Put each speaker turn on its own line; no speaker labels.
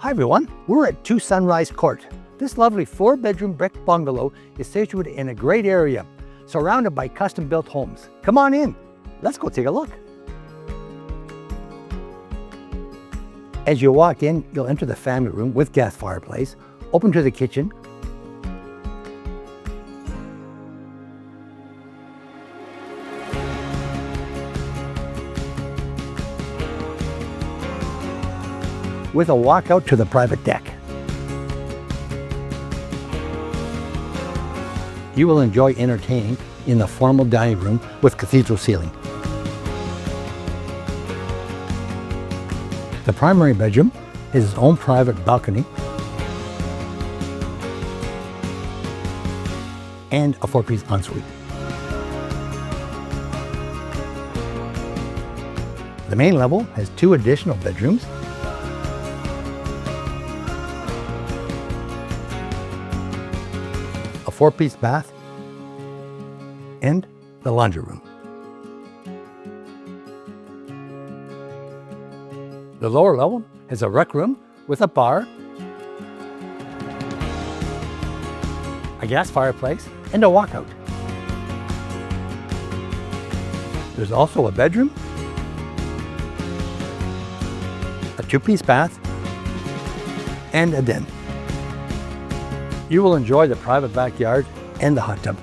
Hi everyone, we're at 2 Sunrise Court. This lovely 4-bedroom brick bungalow is situated in a great area, surrounded by custom-built homes. Come on in, let's go take a look. As you walk in, you'll enter the family room with gas fireplace, open to the kitchen, with a walkout to the private deck. You will enjoy entertaining in the formal dining room with cathedral ceiling. The primary bedroom has its own private balcony and a 4-piece ensuite. The main level has 2 additional bedrooms, a 4-piece bath, and the laundry room. The lower level has a rec room with a bar, a gas fireplace, and a walkout. There's also a bedroom, a 2-piece bath, and a den. You will enjoy the private backyard and the hot tub.